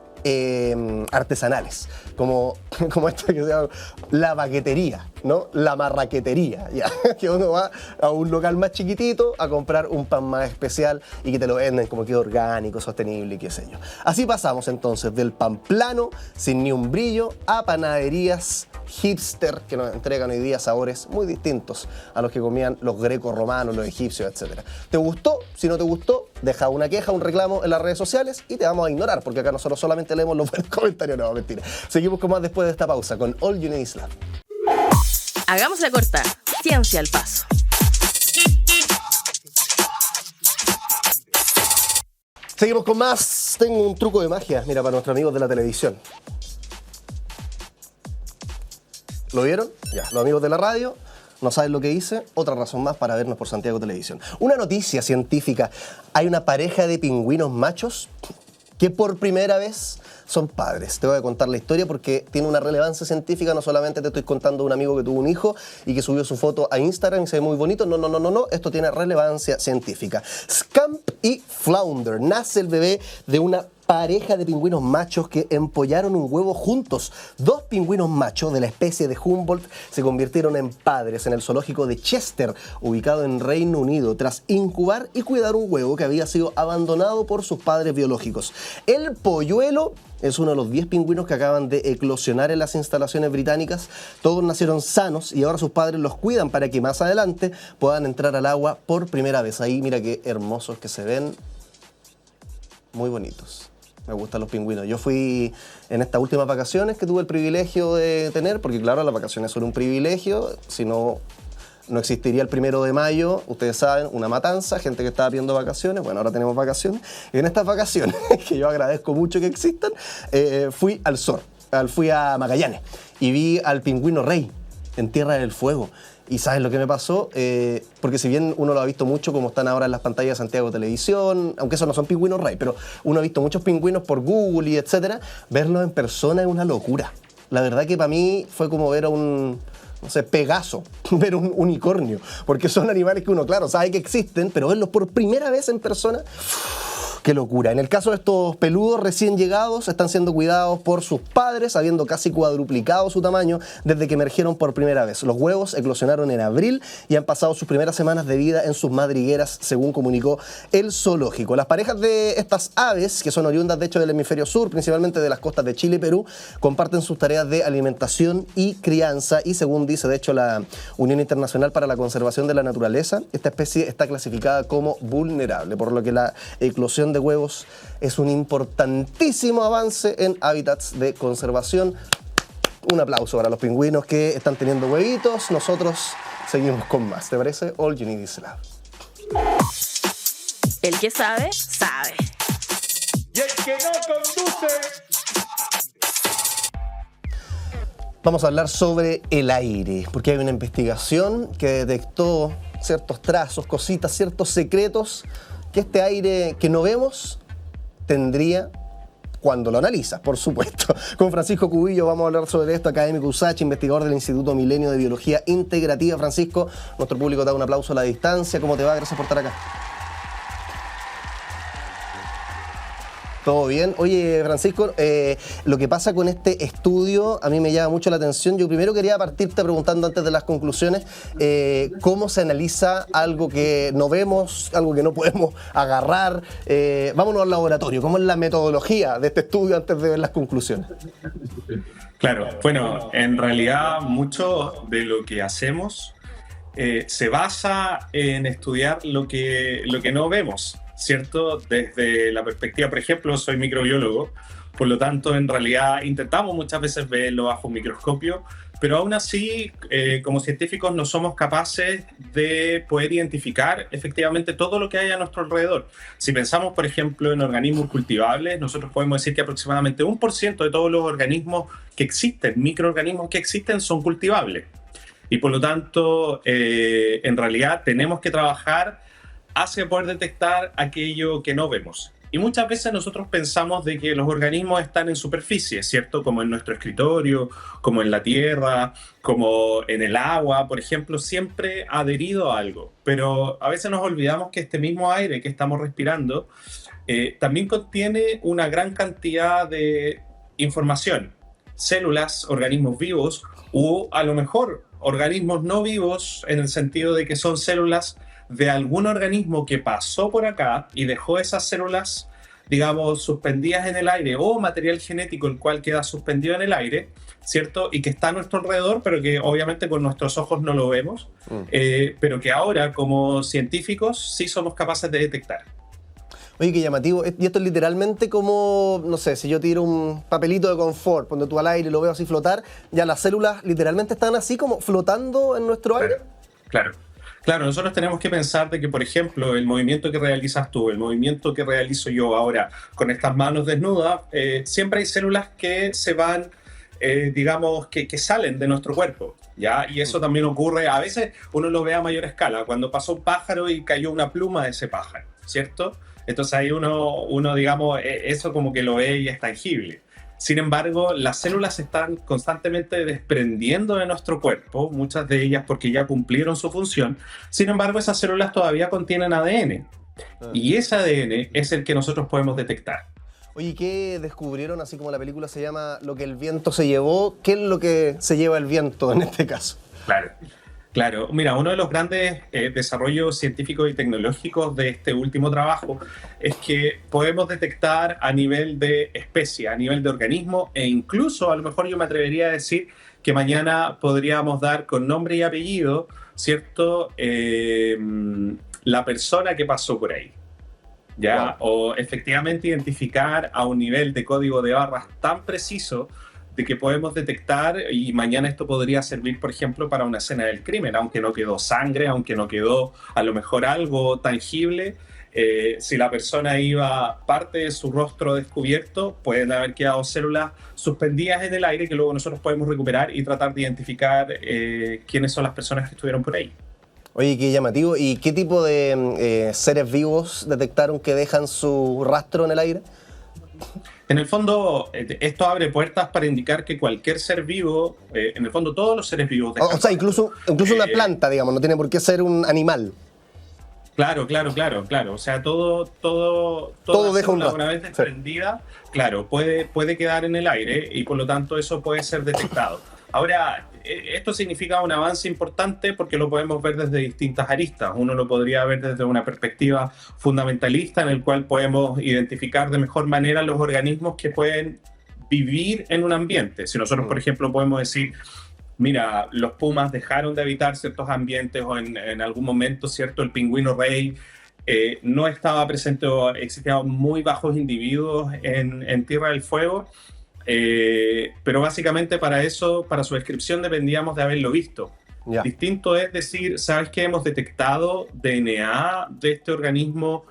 artesanales, como esta que se llama la baguetería, ¿no? La marraquetería, ya, que uno va a un local más chiquitito a comprar un pan más especial y que te lo venden como que es orgánico, sostenible y qué sé yo. Así pasamos entonces del pan plano, sin ni un brillo, a panaderías hipster que nos entregan hoy día sabores muy distintos a los que comían los greco-romanos, los egipcios, etc. ¿Te gustó? Si no te gustó, deja una queja, un reclamo en las redes sociales y te vamos a ignorar, porque acá nosotros solamente leemos los buenos comentarios. No, mentira. Seguimos con más después de esta pausa con All You Need Is Love. Hagamos la corta. Ciencia al paso. Seguimos con más. Tengo un truco de magia, mira, para nuestros amigos de la televisión. ¿Lo vieron? Ya, los amigos de la radio no saben lo que hice. Otra razón más para vernos por Santiago Televisión. Una noticia científica. Hay una pareja de pingüinos machos que por primera vez son padres. Te voy a contar la historia porque tiene una relevancia científica. No solamente te estoy contando de un amigo que tuvo un hijo y que subió su foto a Instagram y se ve muy bonito. No. Esto tiene relevancia científica. Scamp y Flounder. Nace el bebé de una pareja de pingüinos machos que empollaron un huevo juntos. 2 pingüinos machos de la especie de Humboldt se convirtieron en padres en el zoológico de Chester, ubicado en Reino Unido, tras incubar y cuidar un huevo que había sido abandonado por sus padres biológicos. El polluelo es uno de los 10 pingüinos que acaban de eclosionar en las instalaciones británicas. Todos nacieron sanos y ahora sus padres los cuidan para que más adelante puedan entrar al agua por primera vez. Ahí mira qué hermosos que se ven, muy bonitos. Me gustan los pingüinos. Yo fui en estas últimas vacaciones que tuve el privilegio de tener, porque claro, las vacaciones son un privilegio, si no, no existiría el 1 de mayo, ustedes saben, una matanza, gente que estaba pidiendo vacaciones, bueno, ahora tenemos vacaciones, y en estas vacaciones, que yo agradezco mucho que existan, fui al sur, fui a Magallanes, y vi al pingüino rey en Tierra del Fuego. Y ¿sabes lo que me pasó? Porque si bien uno lo ha visto mucho como están ahora en las pantallas de Santiago Televisión, aunque esos no son pingüinos rey, pero uno ha visto muchos pingüinos por Google y etcétera, verlos en persona es una locura. La verdad que para mí fue como ver a un, no sé, Pegaso, ver un unicornio, porque son animales que uno, claro, sabe que existen, pero verlos por primera vez en persona, ¡qué locura! En el caso de estos peludos recién llegados, están siendo cuidados por sus padres, habiendo casi cuadruplicado su tamaño desde que emergieron por primera vez. Los huevos eclosionaron en abril y han pasado sus primeras semanas de vida en sus madrigueras, según comunicó el zoológico. Las parejas de estas aves, que son oriundas de hecho del hemisferio sur, principalmente de las costas de Chile y Perú, comparten sus tareas de alimentación y crianza y según dice de hecho la Unión Internacional para la Conservación de la Naturaleza, esta especie está clasificada como vulnerable, por lo que la eclosión de huevos es un importantísimo avance en hábitats de conservación. Un aplauso para los pingüinos que están teniendo huevitos. Nosotros seguimos con más. ¿Te parece? All You Need Is Love. El que sabe, sabe. Y el que no conduce. Vamos a hablar sobre el aire, porque hay una investigación que detectó ciertos trazos, cositas, ciertos secretos que este aire que no vemos tendría cuando lo analizas, por supuesto. Con Francisco Cubillo vamos a hablar sobre esto, académico USACH, investigador del Instituto Milenio de Biología Integrativa. Francisco, nuestro público te da un aplauso a la distancia. ¿Cómo te va? Gracias por estar acá. ¿Todo bien? Oye, Francisco, lo que pasa con este estudio a mí me llama mucho la atención. Yo primero quería partirte preguntando antes de las conclusiones, ¿cómo se analiza algo que no vemos, algo que no podemos agarrar? Vámonos al laboratorio. ¿Cómo es la metodología de este estudio antes de ver las conclusiones? Claro, bueno, en realidad mucho de lo que hacemos se basa en estudiar lo que no vemos, ¿cierto? Desde la perspectiva, por ejemplo, soy microbiólogo, por lo tanto, en realidad intentamos muchas veces verlo bajo un microscopio, pero aún así, como científicos no somos capaces de poder identificar efectivamente todo lo que hay a nuestro alrededor. Si pensamos, por ejemplo, en organismos cultivables, nosotros podemos decir que aproximadamente 1% de todos los organismos que existen, microorganismos que existen, son cultivables. Y por lo tanto, en realidad tenemos que trabajar hace poder detectar aquello que no vemos. Y muchas veces nosotros pensamos de que los organismos están en superficie, ¿cierto? Como en nuestro escritorio, como en la tierra, como en el agua, por ejemplo, siempre adherido a algo. Pero a veces nos olvidamos que este mismo aire que estamos respirando también contiene una gran cantidad de información. Células, organismos vivos, o a lo mejor organismos no vivos, en el sentido de que son células de algún organismo que pasó por acá y dejó esas células, digamos, suspendidas en el aire, o material genético el cual queda suspendido en el aire, ¿cierto? Y que está a nuestro alrededor, pero que obviamente con nuestros ojos no lo vemos, pero que ahora como científicos sí somos capaces de detectar. Oye, qué llamativo. Y esto es literalmente como, no sé, si yo tiro un papelito de confort, cuando tú al aire lo veo así flotar, ya las células literalmente están así como flotando en nuestro aire. Claro, nosotros tenemos que pensar de que, por ejemplo, el movimiento que realizas tú, el movimiento que realizo yo ahora con estas manos desnudas, siempre hay células que se van, digamos, que salen de nuestro cuerpo, ¿ya? Y eso también ocurre, a veces uno lo ve a mayor escala, cuando pasó un pájaro y cayó una pluma de ese pájaro, ¿cierto? Entonces ahí uno digamos, eso como que lo ve y es tangible. Sin embargo, las células se están constantemente desprendiendo de nuestro cuerpo, muchas de ellas porque ya cumplieron su función. Sin embargo, esas células todavía contienen ADN. Y ese ADN es el que nosotros podemos detectar. Oye, ¿qué descubrieron? Así como la película se llama Lo que el viento se llevó, ¿qué es lo que se lleva el viento en este caso? Claro, mira, uno de los grandes desarrollos científicos y tecnológicos de este último trabajo es que podemos detectar a nivel de especie, a nivel de organismo, e incluso a lo mejor yo me atrevería a decir que mañana podríamos dar con nombre y apellido, ¿cierto? La persona que pasó por ahí, ¿ya? Wow. O efectivamente identificar a un nivel de código de barras tan preciso de que podemos detectar, y mañana esto podría servir, por ejemplo, para una escena del crimen, aunque no quedó sangre, aunque no quedó a lo mejor algo tangible, si la persona iba parte de su rostro descubierto, pueden haber quedado células suspendidas en el aire que luego nosotros podemos recuperar y tratar de identificar quiénes son las personas que estuvieron por ahí. Oye, qué llamativo. ¿Y qué tipo de seres vivos detectaron que dejan su rastro en el aire? En el fondo, esto abre puertas para indicar que cualquier ser vivo, en el fondo todos los seres vivos... O sea, incluso una planta, digamos, no tiene por qué ser un animal. Claro. O sea, todo deja un rastro. Una vez desprendida, claro, puede quedar en el aire y por lo tanto eso puede ser detectado. Ahora, esto significa un avance importante porque lo podemos ver desde distintas aristas. Uno lo podría ver desde una perspectiva fundamentalista en el cual podemos identificar de mejor manera los organismos que pueden vivir en un ambiente. Si nosotros, por ejemplo, podemos decir, mira, los pumas dejaron de habitar ciertos ambientes o en algún momento, ¿cierto? El pingüino rey no estaba presente o existían muy bajos individuos en Tierra del Fuego. Pero básicamente para eso, para su descripción dependíamos de haberlo visto. Yeah. Distinto es decir, ¿sabes qué? Hemos detectado DNA de este organismo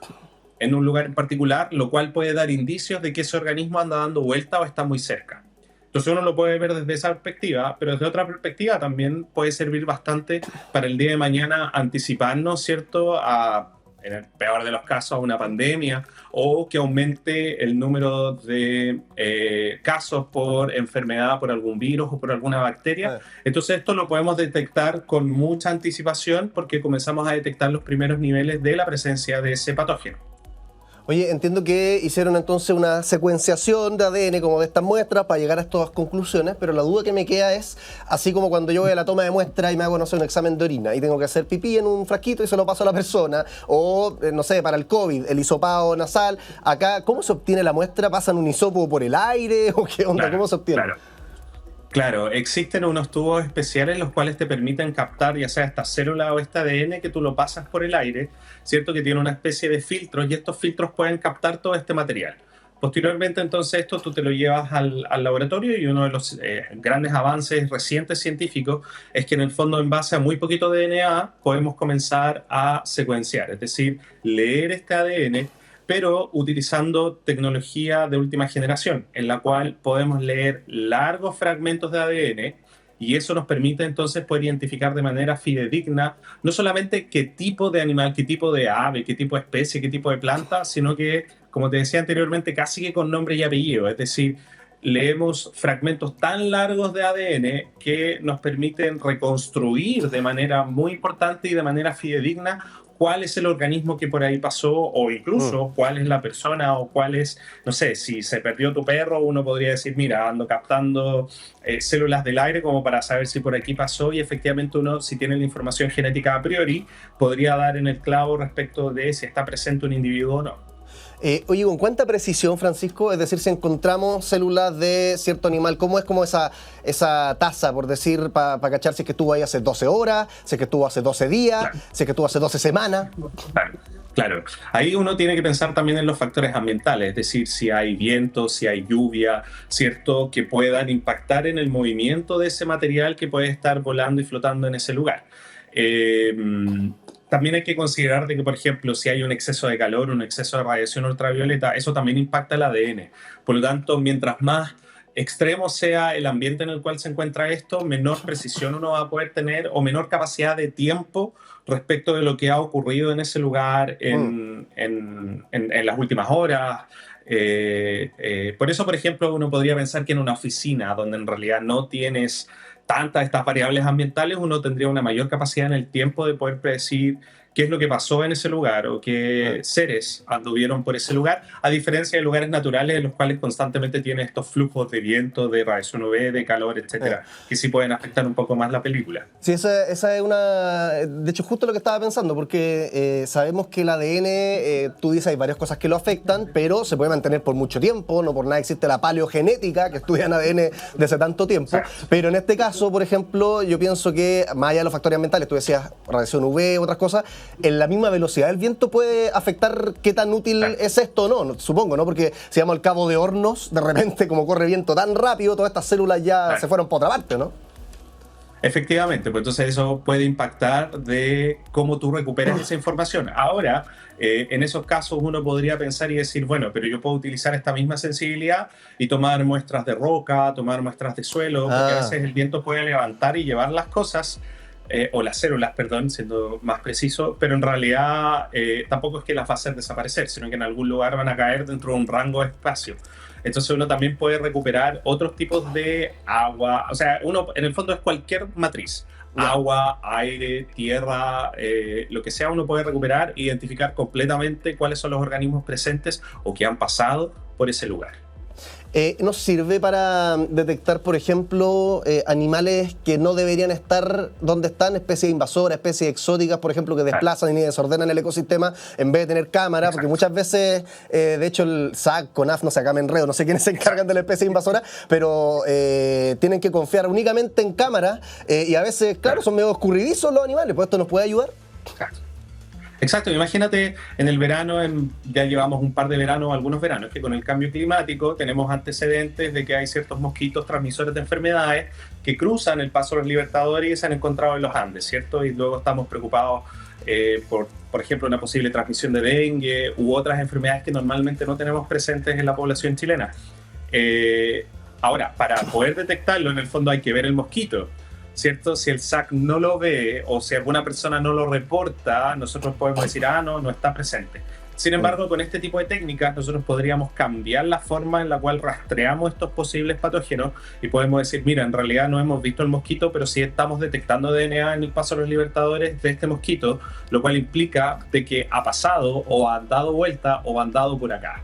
en un lugar en particular, lo cual puede dar indicios de que ese organismo anda dando vuelta o está muy cerca. Entonces uno lo puede ver desde esa perspectiva, pero desde otra perspectiva también puede servir bastante para el día de mañana anticiparnos, ¿cierto?, en el peor de los casos, a una pandemia, o que aumente el número de casos por enfermedad, por algún virus o por alguna bacteria. Entonces esto lo podemos detectar con mucha anticipación porque comenzamos a detectar los primeros niveles de la presencia de ese patógeno. Oye, entiendo que hicieron entonces una secuenciación de ADN como de estas muestras para llegar a estas conclusiones, pero la duda que me queda es, así como cuando yo voy a la toma de muestra y me hago, no sé, un examen de orina y tengo que hacer pipí en un frasquito y se lo paso a la persona, o, no sé, para el COVID, el hisopado nasal, acá, ¿cómo se obtiene la muestra? ¿Pasan un hisopo por el aire o qué onda? ¿Cómo se obtiene? Claro, existen unos tubos especiales los cuales te permiten captar ya sea esta célula o este ADN que tú lo pasas por el aire, ¿cierto? Que tiene una especie de filtros y estos filtros pueden captar todo este material. Posteriormente, entonces, esto tú te lo llevas al laboratorio y uno de los grandes avances recientes científicos es que en el fondo, en base a muy poquito DNA, podemos comenzar a secuenciar, es decir, leer este ADN, pero utilizando tecnología de última generación, en la cual podemos leer largos fragmentos de ADN y eso nos permite entonces poder identificar de manera fidedigna no solamente qué tipo de animal, qué tipo de ave, qué tipo de especie, qué tipo de planta, sino que, como te decía anteriormente, casi que con nombre y apellido. Es decir, leemos fragmentos tan largos de ADN que nos permiten reconstruir de manera muy importante y de manera fidedigna cuál es el organismo que por ahí pasó, o incluso cuál es la persona, o cuál es, no sé, si se perdió tu perro, uno podría decir, mira, ando captando células del aire como para saber si por aquí pasó, y efectivamente uno, si tiene la información genética a priori, podría dar en el clavo respecto de si está presente un individuo o no. Oye, ¿con cuánta precisión, Francisco? Es decir, si encontramos células de cierto animal, ¿cómo es como esa tasa, por decir, para cachar si es que estuvo ahí hace 12 horas, si es que estuvo hace 12 días, Claro. si es que estuvo hace 12 semanas? Claro, ahí uno tiene que pensar también en los factores ambientales, es decir, si hay viento, si hay lluvia, ¿cierto? Que puedan impactar en el movimiento de ese material que puede estar volando y flotando en ese lugar. También hay que considerar de que, por ejemplo, si hay un exceso de calor, un exceso de radiación ultravioleta, eso también impacta el ADN. Por lo tanto, mientras más extremo sea el ambiente en el cual se encuentra esto, menor precisión uno va a poder tener o menor capacidad de tiempo respecto de lo que ha ocurrido en ese lugar en las últimas horas. Por eso, por ejemplo, uno podría pensar que en una oficina donde en realidad no tienes tantas de estas variables ambientales, uno tendría una mayor capacidad en el tiempo de poder predecir qué es lo que pasó en ese lugar o qué seres anduvieron por ese lugar, a diferencia de lugares naturales en los cuales constantemente tiene estos flujos de viento, de radiación UV, de calor, etcétera, que sí pueden afectar un poco más la película. Sí, esa es una... De hecho, justo lo que estaba pensando, porque sabemos que el ADN, tú dices, hay varias cosas que lo afectan, pero se puede mantener por mucho tiempo, no por nada existe la paleogenética, que estudian ADN desde tanto tiempo. Exacto. Pero en este caso, por ejemplo, yo pienso que, más allá de los factores ambientales, tú decías radiación UV, otras cosas, en la misma velocidad del viento puede afectar qué tan útil es esto o no, supongo, ¿no? Porque si vamos al Cabo de Hornos, de repente, como corre viento tan rápido, todas estas células ya se fueron por otra parte, ¿no? Efectivamente, pues entonces eso puede impactar de cómo tú recuperas esa información. Ahora, en esos casos uno podría pensar y decir, bueno, pero yo puedo utilizar esta misma sensibilidad y tomar muestras de roca, tomar muestras de suelo, porque a veces el viento puede levantar y llevar las cosas, o las células, perdón, siendo más preciso, pero en realidad tampoco es que las va a hacer desaparecer, sino que en algún lugar van a caer dentro de un rango de espacio. Entonces uno también puede recuperar otros tipos de agua, o sea, uno en el fondo es cualquier matriz, agua, aire, tierra, lo que sea, uno puede recuperar e identificar completamente cuáles son los organismos presentes o que han pasado por ese lugar. ¿Nos sirve para detectar, por ejemplo, animales que no deberían estar donde están, especies invasoras, especies exóticas, por ejemplo, que desplazan y desordenan el ecosistema en vez de tener cámaras? Porque muchas veces, de hecho, el SAC, CONAF, no sé, acá me enredo, no sé quiénes se encargan de la especie invasora, pero tienen que confiar únicamente en cámaras y a veces, claro, son medio escurridizos los animales, pues esto nos puede ayudar. Exacto, imagínate en el verano, ya llevamos un par de veranos, algunos veranos, que con el cambio climático tenemos antecedentes de que hay ciertos mosquitos transmisores de enfermedades que cruzan el Paso de los Libertadores y se han encontrado en los Andes, ¿cierto? Y luego estamos preocupados por ejemplo, una posible transmisión de dengue u otras enfermedades que normalmente no tenemos presentes en la población chilena. Ahora, para poder detectarlo, en el fondo hay que ver el mosquito, ¿cierto? Si el SAC no lo ve o si alguna persona no lo reporta, nosotros podemos decir, no está presente. Sin embargo, con este tipo de técnicas nosotros podríamos cambiar la forma en la cual rastreamos estos posibles patógenos y podemos decir, mira, en realidad no hemos visto el mosquito, pero sí estamos detectando DNA en el Paso de los Libertadores de este mosquito, lo cual implica de que ha pasado o ha dado vuelta o ha andado por acá.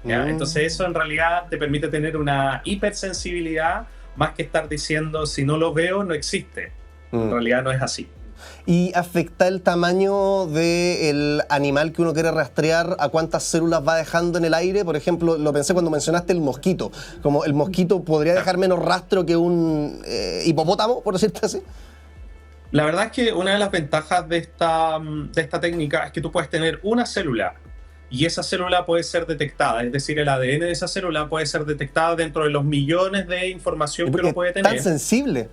¿Ya? Entonces eso en realidad te permite tener una hipersensibilidad más que estar diciendo, si no lo veo, no existe. En realidad no es así. ¿Y afecta el tamaño del animal que uno quiere rastrear a cuántas células va dejando en el aire? Por ejemplo, lo pensé cuando mencionaste el mosquito. Como el mosquito podría dejar menos rastro que un hipopótamo, por decirte así. La verdad es que una de las ventajas de esta técnica es que tú puedes tener una célula y esa célula puede ser detectada, es decir, el ADN de esa célula puede ser detectada dentro de los millones de información que uno puede tener. ¿Tan sensible?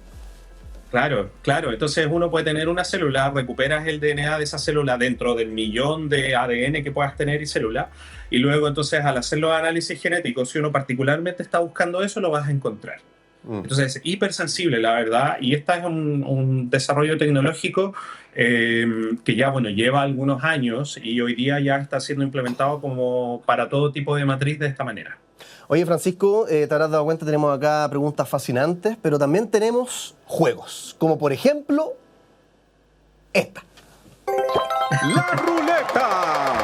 Claro. Entonces uno puede tener una célula, recuperas el DNA de esa célula dentro del millón de ADN que puedas tener y célula, y luego entonces al hacer los análisis genéticos, si uno particularmente está buscando eso, lo vas a encontrar. Entonces es hipersensible, la verdad, y este es un desarrollo tecnológico que ya, bueno, lleva algunos años y hoy día ya está siendo implementado como para todo tipo de matriz de esta manera. Oye, Francisco, te habrás dado cuenta, tenemos acá preguntas fascinantes, pero también tenemos juegos, como por ejemplo esta. ¡La ruleta!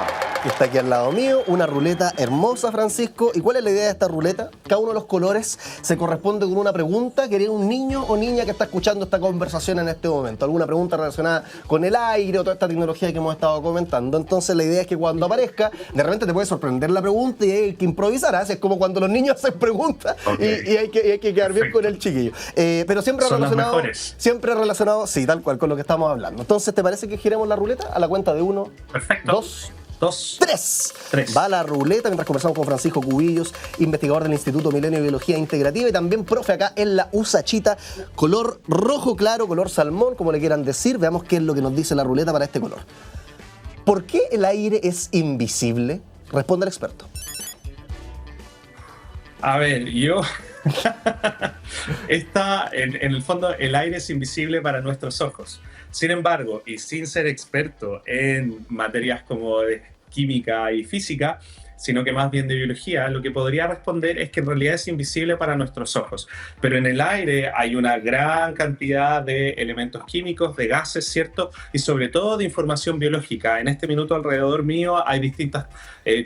Que está aquí al lado mío, una ruleta hermosa, Francisco. ¿Y cuál es la idea de esta ruleta? Cada uno de los colores se corresponde con una pregunta que haría un niño o niña que está escuchando esta conversación en este momento. Alguna pregunta relacionada con el aire o toda esta tecnología que hemos estado comentando. Entonces la idea es que cuando aparezca, de repente te puede sorprender la pregunta y hay que improvisar. ¿Ah? Es como cuando los niños hacen preguntas y hay que quedar bien con el chiquillo. Pero siempre Son relacionado, los mejores. siempre relacionado, sí, tal cual, con lo que estamos hablando. Entonces, ¿te parece que giremos la ruleta a la cuenta de 1, Perfecto. 2, 2, 3. 3. Va la ruleta mientras conversamos con Francisco Cubillos, investigador del Instituto Milenio de Biología Integrativa y también profe acá en la USAChita, color rojo claro, color salmón, como le quieran decir. Veamos qué es lo que nos dice la ruleta para este color. ¿Por qué el aire es invisible? Responde el experto. A ver, en el fondo, el aire es invisible para nuestros ojos. Sin embargo, y sin ser experto en materias como de química y física, sino que más bien de biología, lo que podría responder es que en realidad es invisible para nuestros ojos. Pero en el aire hay una gran cantidad de elementos químicos, de gases, ¿cierto? Y sobre todo de información biológica. En este minuto alrededor mío hay distintos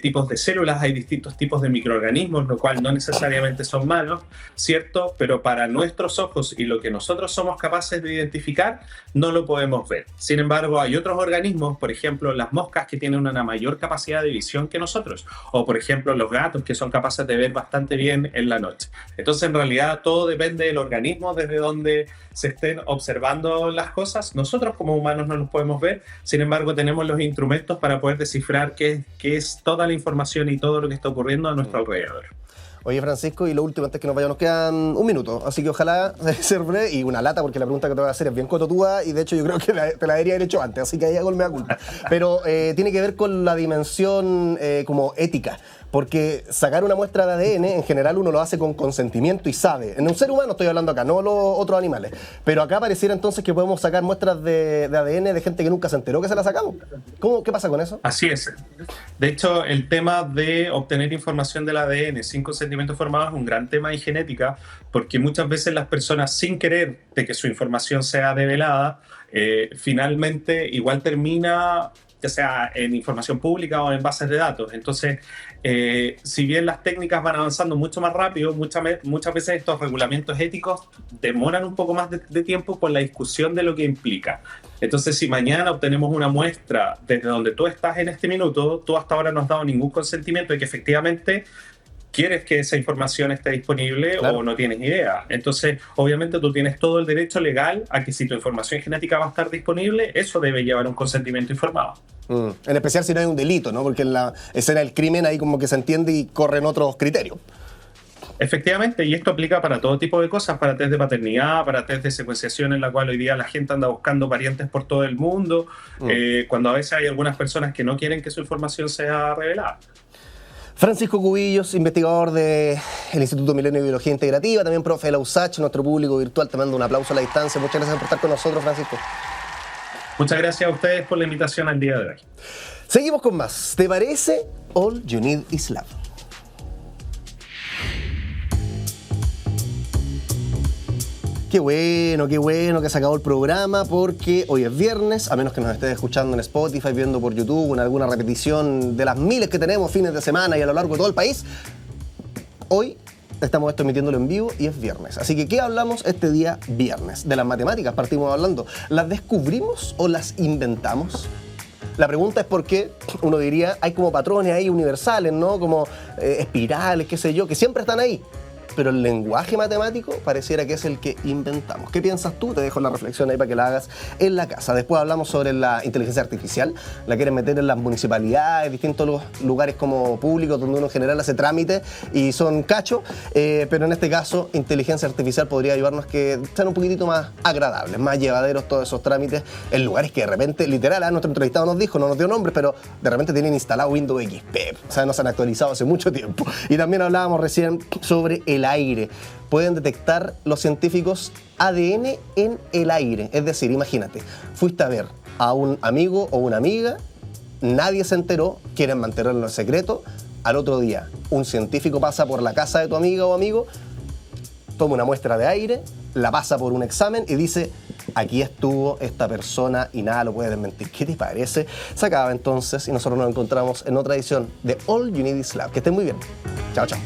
tipos de células, hay distintos tipos de microorganismos, lo cual no necesariamente son malos, ¿cierto? Pero para nuestros ojos y lo que nosotros somos capaces de identificar, no lo podemos ver. Sin embargo, hay otros organismos, por ejemplo, las moscas, que tienen una mayor capacidad de visión que nosotros. O, por ejemplo, los gatos, que son capaces de ver bastante bien en la noche. Entonces, en realidad, todo depende del organismo desde donde se estén observando las cosas. Nosotros, como humanos, no los podemos ver. Sin embargo, tenemos los instrumentos para poder descifrar qué es toda la información y todo lo que está ocurriendo a nuestro alrededor. Oye, Francisco, y lo último, antes que nos vayamos, nos quedan un minuto, así que ojalá sea breve y una lata, porque la pregunta que te voy a hacer es bien cototúa y de hecho yo creo que te la debería haber hecho antes, así que ahí hago el mea culpa. Pero tiene que ver con la dimensión como ética, porque sacar una muestra de ADN, en general uno lo hace con consentimiento y sabe. En un ser humano estoy hablando acá, no los otros animales. Pero acá pareciera entonces que podemos sacar muestras de ADN de gente que nunca se enteró que se la sacamos. ¿Qué pasa con eso? Así es. De hecho, el tema de obtener información del ADN sin consentimiento informado es un gran tema en genética, porque muchas veces las personas, sin querer de que su información sea develada, finalmente igual termina, ya sea en información pública o en bases de datos. Entonces, si bien las técnicas van avanzando mucho más rápido, muchas veces estos regulamientos éticos demoran un poco más de tiempo por la discusión de lo que implica. Entonces, si mañana obtenemos una muestra desde donde tú estás en este minuto, tú hasta ahora no has dado ningún consentimiento de que efectivamente quieres que esa información esté disponible, claro, o no tienes idea. Entonces, obviamente tú tienes todo el derecho legal a que si tu información genética va a estar disponible, eso debe llevar un consentimiento informado. En especial si no hay un delito, ¿no? Porque en la escena del crimen ahí como que se entiende y corren otros criterios. Efectivamente, y esto aplica para todo tipo de cosas, para test de paternidad, para test de secuenciación, en la cual hoy día la gente anda buscando parientes por todo el mundo, cuando a veces hay algunas personas que no quieren que su información sea revelada. Francisco Cubillos, investigador del Instituto Milenio de Biología Integrativa, también profe de la USACH, nuestro público virtual, te mando un aplauso a la distancia. Muchas gracias por estar con nosotros, Francisco. Muchas gracias a ustedes por la invitación al día de hoy. Seguimos con más. ¿Te parece? All You Need Is Love. Qué bueno que se acabó el programa, porque hoy es viernes, a menos que nos estés escuchando en Spotify, viendo por YouTube, en alguna repetición de las miles que tenemos fines de semana y a lo largo de todo el país. Hoy estamos emitiéndolo en vivo y es viernes. Así que, ¿qué hablamos este día viernes? De las matemáticas partimos hablando. ¿Las descubrimos o las inventamos? La pregunta es por qué, uno diría, hay como patrones ahí universales, ¿no? Como espirales, qué sé yo, que siempre están ahí. Pero el lenguaje matemático pareciera que es el que inventamos. ¿Qué piensas tú? Te dejo la reflexión ahí para que la hagas en la casa. Después hablamos sobre la inteligencia artificial. La quieren meter en las municipalidades, distintos lugares como públicos donde uno en general hace trámites y son cachos. Pero en este caso, inteligencia artificial podría ayudarnos a que sean un poquitito más agradables, más llevaderos todos esos trámites en lugares que de repente, literal, nuestro entrevistado nos dijo, no nos dio nombres, pero de repente tienen instalado Windows XP. O sea, no se han actualizado hace mucho tiempo. Y también hablábamos recién sobre el el aire. Pueden detectar los científicos ADN en el aire. Es decir, imagínate, fuiste a ver a un amigo o una amiga, nadie se enteró, quieren mantenerlo en secreto. Al otro día, un científico pasa por la casa de tu amiga o amigo, toma una muestra de aire, la pasa por un examen y dice: aquí estuvo esta persona y nada lo puede desmentir. ¿Qué te parece? Se acaba entonces y nosotros nos encontramos en otra edición de All You Need Is Love. Que estén muy bien. Chao, chao.